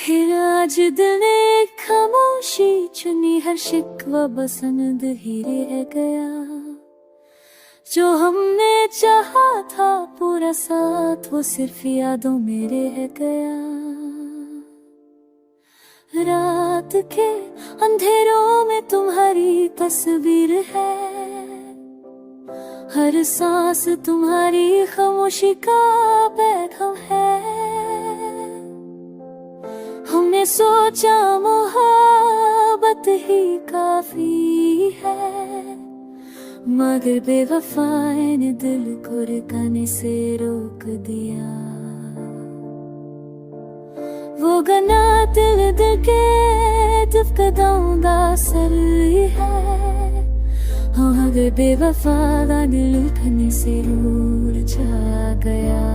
फिर आज दिल ने खामोशी चुनी, हर शिकवा बसंद ही रह गया। जो हमने चाहा था पूरा साथ, वो सिर्फ यादों में रह गया। रात के अंधेरों में तुम्हारी तस्वीर है, हर सांस तुम्हारी खामोशी का पैगाम है। हमने सोचा मोहब्बत ही काफी है, मगर बेवफाई ने दिल को रुकने से रोक दिया। वो गना दिल के कदम का असर है, मगर बेवफा का दिल उठने से रूठ जा गया।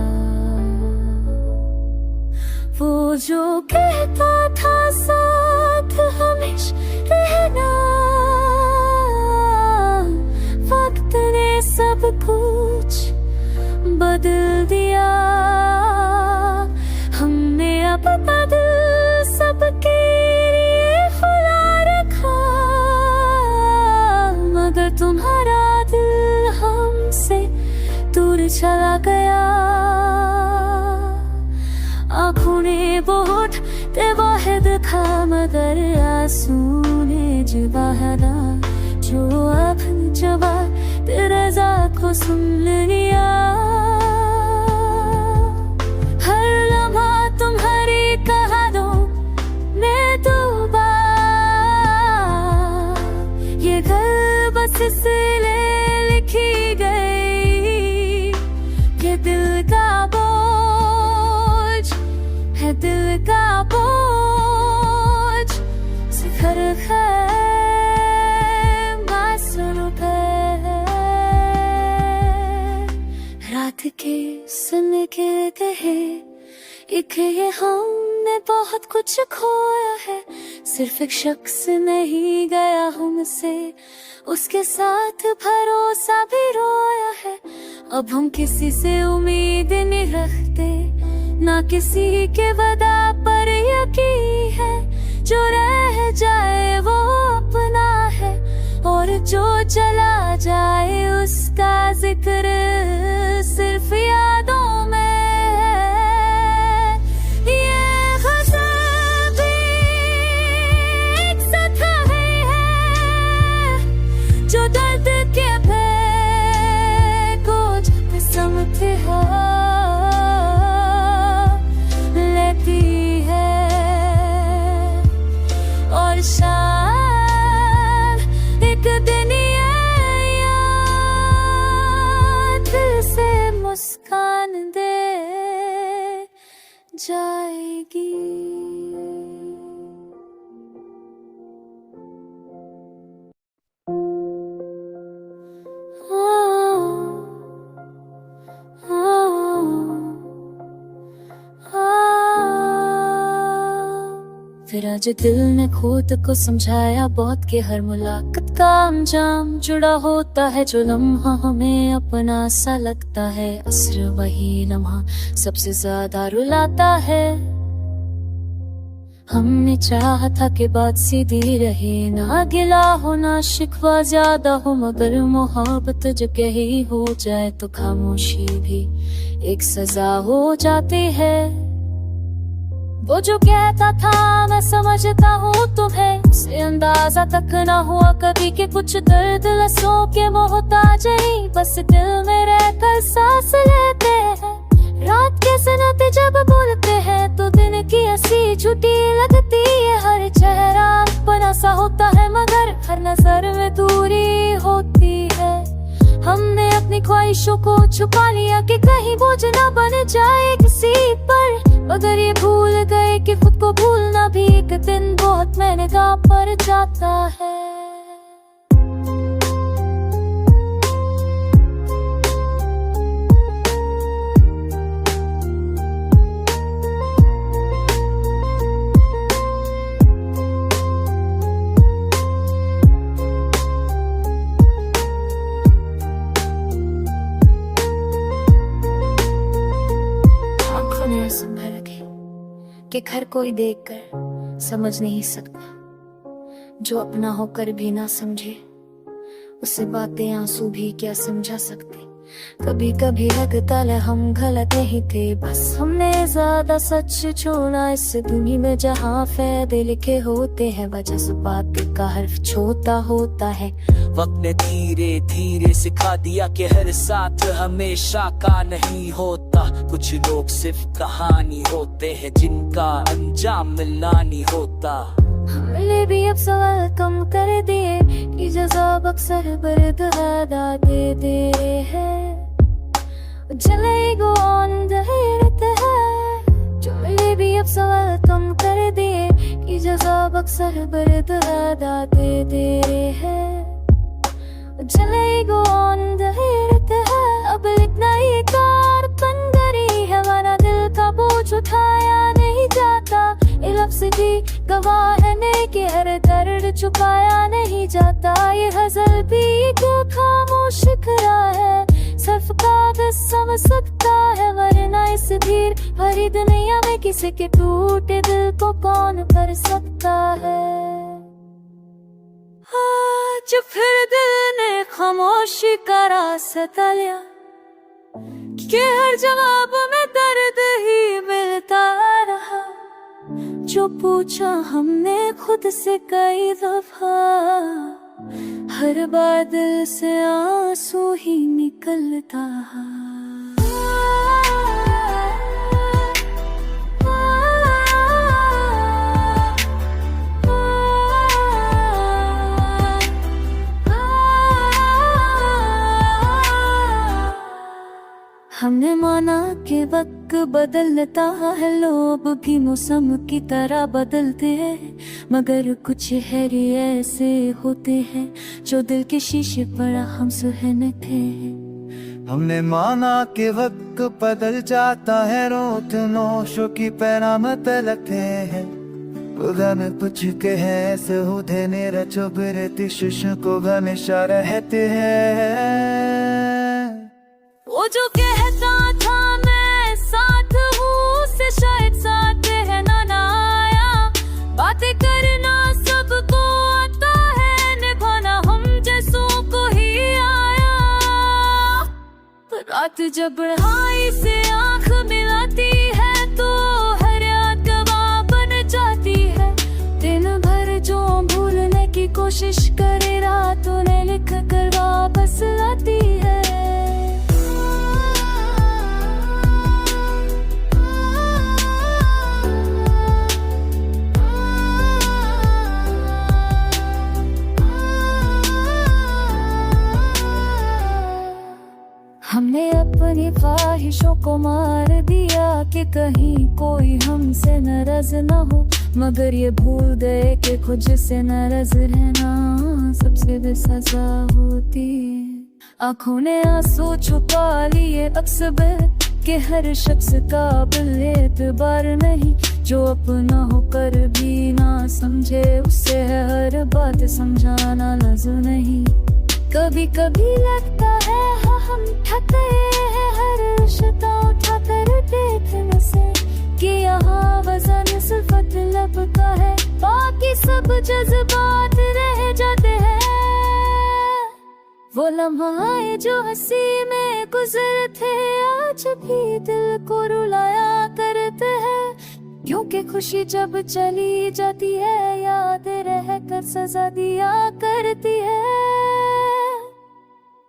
वो जो कहता था साथ हमेशा रहना, वक्त ने सब कुछ बदल दिया। हमने अपना दिल सबके लिए खुला रखा, मगर तुम्हारा दिल हमसे दूर चला गया। आँखों ने बहुत वाहिद था, मगर आंसू ने जुबाना, जो अब जवाब रज़ा को सुन लिया। हर लम्हा तुम्हारी कहानियों में डूबा, ये घर बस इसलिए लिखी गई कि दिल का बोझ है, दिल का बोझ सिखर है मासूम है। रात के सुन के कहे एक ये हमने बहुत कुछ खोया है, सिर्फ एक शख्स नहीं गया हमसे, उसके साथ भरोसा भी रोया है। अब हम किसी से उम्मीद नहीं रखते, ना किसी के वादा पर यकीन है। जो रह जाए वो अपना है, और जो चला जाए उसका जिक्र सिर्फ यादों में है। ये ग़ज़ल भी एक सताए है, जो दर्द के भय को समझते लेती है। और शायद एक दिन ये याद दिल से मुस्कान दे जाएगी। फिर आज दिल ने खुद को समझाया बहुत कि हर मुलाकात का अंजाम जुड़ा होता है। जो लम्हा हमें अपना सा लगता है, असर वही लम्हा सबसे ज्यादा रुलाता है। हमने चाहा था कि बात सीधी रहे, ना गिला हो ना शिकवा ज्यादा हो, मगर मोहब्बत जब कही हो जाए तो खामोशी भी एक सजा हो जाती है। वो जो कहता था मैं समझता हूँ तुम्हें, उसे अंदाजा तक ना हुआ कभी कि कुछ दर्द लसों के मोहताज नहीं, बस दिल में रहकर सांस लेते हैं। रात के सन्नाटे जब बोलते हैं तो दिन की हंसी झूठी लगती है। हर चेहरा अपना सा होता है, मगर हर नजर में दूरी होती है। हमने अपनी ख्वाहिशों को छुपा लिया कि कहीं बोझ ना बन जाए किसी पर, मगर ये भूल गए कि खुद को भूलना भी एक दिन बहुत महंगा पड़ जाता है। कि एक हर कोई देखकर समझ नहीं सकता, जो अपना होकर भी ना समझे उसे बातें आंसू भी क्या समझा सकते। कभी कभी लगता है हम गलत ही थे, बस हमने ज्यादा सच छोड़ा इस दुनिया में जहाँ फायदे लिखे होते हैं, वजह से बात का हर्फ छोटा होता है। वक्त ने धीरे धीरे सिखा दिया कि हर साथ हमेशा का नहीं होता, कुछ लोग सिर्फ कहानी होते हैं जिनका अंजाम मिलना नहीं होता। हमने भी अब सवाल कम कर दिए कि जज़ाब अक्सर बर्द ज्यादा दे दे है, चलेगो ऑन दहरत है। जुमले भी अब सवाल कम कर दिए कि जज़ाब अक्सर बर्द ज्यादा दे दे है, चलेगो ऑन दहरत है। अब लिखना ही कार बन गई है, वरना दिल का बोझ उठाया नहीं जाता। लफ्ज़ भी गवाह है कि हर दर्द छुपाया नहीं जाता। ये गज़ल भी क्यों खामोश खड़ा है, सिर्फ कागज़ समझ सकता है, वरना इस भीड़ भरी दुनिया में किसी के टूटे दिल को कौन कर सकता है। आज फिर दिल ने खामोशी का रास्ता लिया कि हर जवाब में दर्द ही मिलता रहा। जो पूछा हमने खुद से कई दफा, हर बार दिल से आंसू ही निकलता। हमने माना कि वक्त बदलता है, लोग भी मौसम की तरह बदलते हैं, मगर कुछ हैरी ऐसे होते हैं जो दिल के शीशे पर हम सुहाने थे। हमने माना कि वक्त बदल जाता है, रोत नोशों की पैरामत लगते हैं, खुदा में कुछ के हैं ऐसे होते नेरा चुभरे तिशुश को हमेशा रहते हैं। वो जो कहता था मैं साथ हूँ से शायद साथ रहना ना आया, बातें करना सबको आता है, निभाना हम जैसों को ही आया। रात जब बढ़ाई से आँख मिलाती है तो हर याद गवाह बन जाती है। दिन भर जो भूलने की कोशिश करे, रात उन्हें लिख कर वापस लाती है। हमने अपनी ख्वाहिशों को मार दिया कि कहीं कोई हमसे नाराज न हो, मगर ये भूल गए कि खुद से नाराज रहना सबसे बड़ी सजा होती है। आँखों ने आंसू छुपा लिए अक्सर कि हर शख्स काबिल एतबार नहीं, जो अपना होकर भी ना समझे उसे हर बात समझाना लाज़िम नहीं। कभी कभी लगता है हम थके हैं हर रिश्ता उठाकर देखने से, कि यहाँ वजन सिर्फ लब का है, बाकी सब जज्बात रह जाते हैं। वो लम्हाए जो हंसी में गुजर थे आज भी दिल को रुलाया करते हैं, क्योंकि खुशी जब चली जाती है याद रह कर सजा दिया करती है।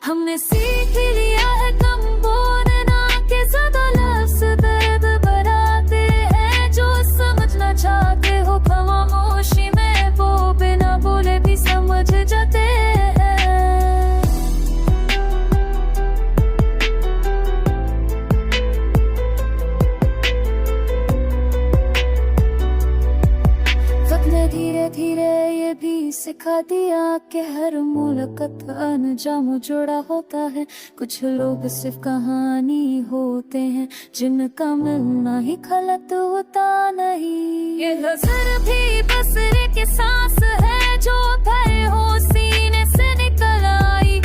हमने सीख लिया है कम बोलना के ज्यादा लफ्ज़ दर्द बढ़ाते हैं, जो समझना चाहते हो खामोशी में वो बिना बोले भी समझ जाते हैं। वक्त ने धीरे धीरे ये भी सिखा दिया कि हर मुलाकात अनजाम जुड़ा होता है, कुछ लोग सिर्फ कहानी होते हैं जिनका मिलना ही गलत होता नहीं। ये नजर भी बसरे के सांस है जो भरे हो सीने से निकल आई,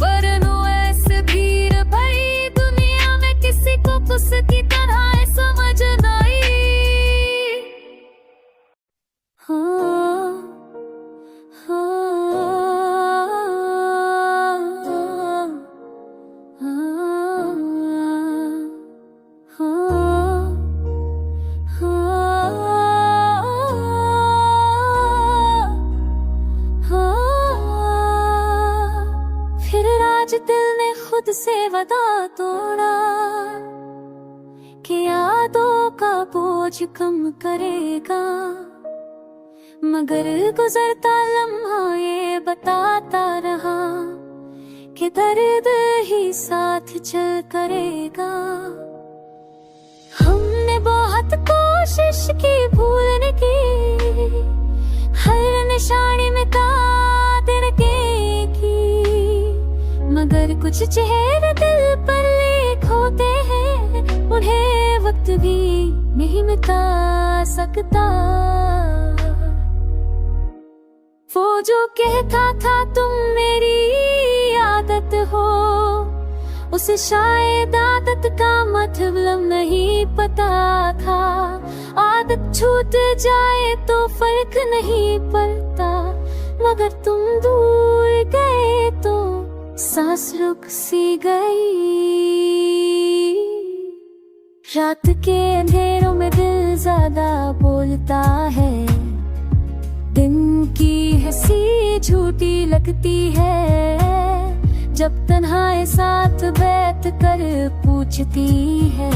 वरना ऐसे भीड़ भरी दुनिया में किसी को कुछ की तरह समझ नहीं। खुद से वादा तोड़ा कि यादों का बोझ कम करेगा, मगर गुजरता लम्हा ये बताता रहा कि दर्द ही साथ चल करेगा। हमने बहुत कोशिश की भूलने की, हर निशानी में कातिल की, मगर कुछ चेहरे दिल पर लिख होते हैं, उन्हें वक्त भी नहीं मिटा सकता। वो जो कहता था तुम मेरी आदत हो, उसे शायद आदत का मतलब नहीं पता था। आदत छूट जाए तो फर्क नहीं पड़ता, मगर तुम दूर गए तो सांस रुक सी गई। रात के अंधेरों में दिल ज्यादा बोलता है, दिन की हंसी झूठी लगती है, जब तन्हाई साथ बैठ कर पूछती है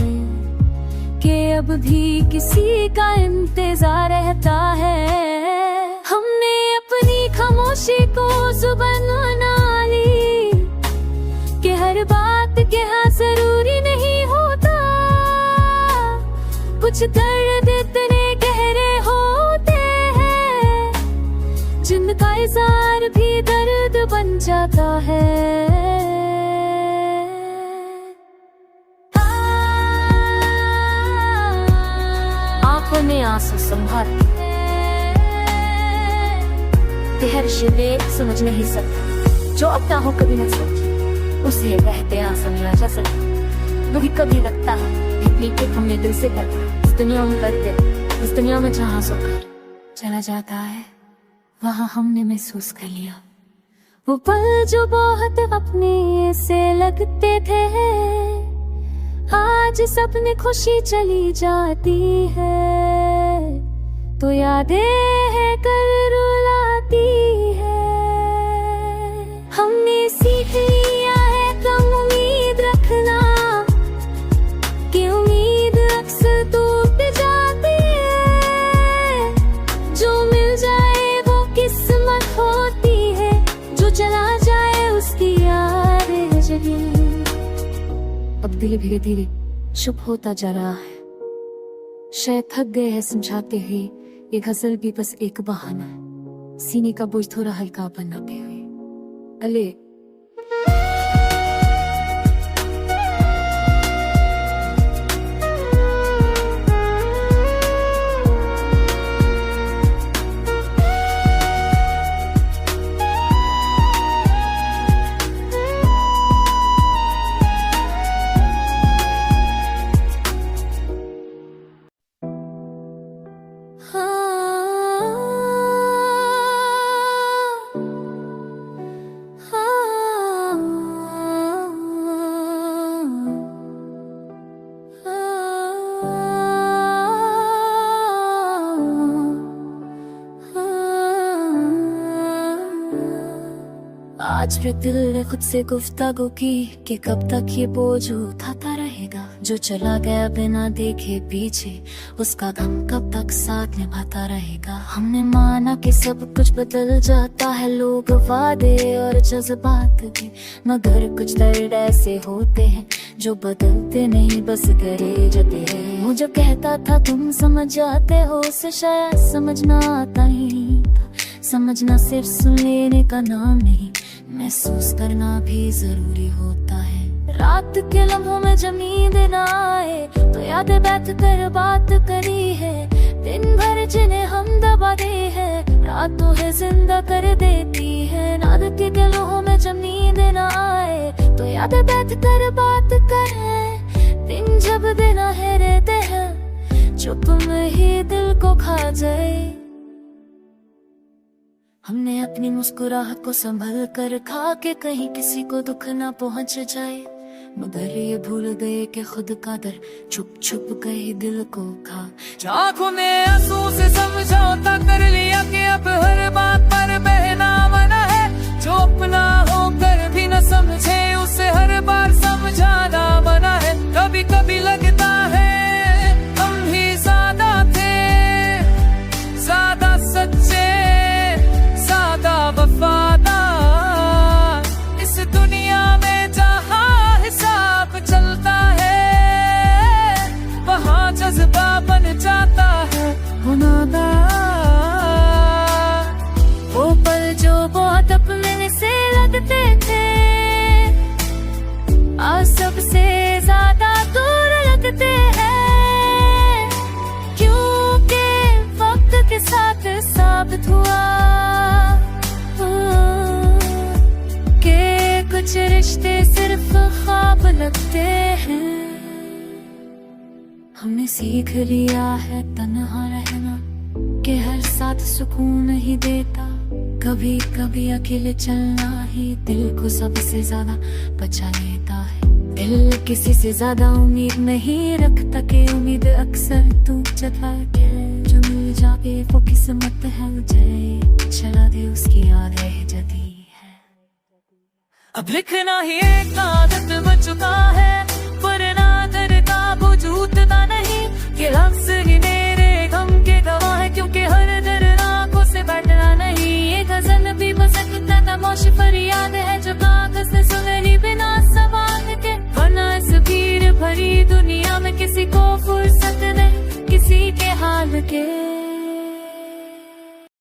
कि अब भी किसी का इंतजार रहता है। हमने अपनी खामोशी को जुबान बना ली कि हर बात कहना जरूरी नहीं होता, कुछ दर्द इतने गहरे होते हैं जिनका इज़हार भी दर्द बन जाता है। आंखों में आंसू संभाल हर शिले समझ नहीं सकता, जो अपना हो कभी न सोचे उसे रहते आंसू मिला जा सकता। कभी कभी लगता है कि हमने दिल से करता, इस दुनिया में करते, इस दुनिया में जहाँ सोकर चला जाता है वहाँ हमने महसूस कर लिया वो पल जो बहुत अपने से लगते थे। आज सपने खुशी चली जाती है तो यादें है कर रुलाती है। हमने सीख लिया है कम उम्मीद रखना, कि उम्मीद अक्सर टूट जाती है। जो मिल जाए वो किस्मत होती है, जो चला जाए उसकी याद जगी। अब धीरे धीरे धीरे चुप होता जा रहा है, शायद थक गए हैं समझाते हुए। ये गजल भी बस एक बहाना है, सीने का बोझ थोड़ा हल्का बनाते हुए। अले आज फिर दिल ने खुद से गुफ्तागू की कि कब तक ये बोझ उठाता रहेगा। जो चला गया बिना देखे पीछे, उसका गम कब तक साथ निभाता रहेगा। हमने माना कि सब कुछ बदल जाता है, लोग वादे और जज्बात भी, मगर कुछ दर्द ऐसे होते हैं जो बदलते नहीं बस करे जाते हैं। मुझे कहता था तुम समझ जाते हो, उसे शायद समझना आता ही था। समझना सिर्फ सुन लेने का नाम नहीं, महसूस करना भी जरूरी होता है। रात के लम्हों में जब नींद न आए तो यादें बैठ कर बात करी है। दिन भर जिन्हें हम दबा दे है, रातों है जिंदा कर देती है। रात के गलों में जब नींद न आए तो यादें बैठ कर बात करे। दिन जब दिन है रहते हैं, चुप में ही दिल को खा जाए। हमने अपनी मुस्कुराहट को संभल कर रखा कि कहीं किसी को दुख ना पहुंच जाए, मगर ये भूल गए कि खुद का दर छुप छुप गए दिल को खा। आंखों में आंसू से समझौता कर लिया कि अब हर बात पर बहना मना है। जो अपना होकर भी न समझे उसे हर बात साबित हुआ कि कुछ रिश्ते सिर्फ ख्वाब लगते हैं। हमने सीख लिया है तन्हा रहना, कि हर साथ सुकून नहीं देता। कभी कभी अकेले चलना ही दिल को सबसे ज्यादा बचा लेता है। दिल किसी से ज्यादा उम्मीद नहीं रखता, कि उम्मीद अक्सर तू जता के जो मिल जाए वो किस्मत है। मुझे चला दे उसकी याद रह जाती है। अब लिखना ही एक आदत बन चुका है, वरना दर्द का वजूद ना नहीं, कि लफ्ज ही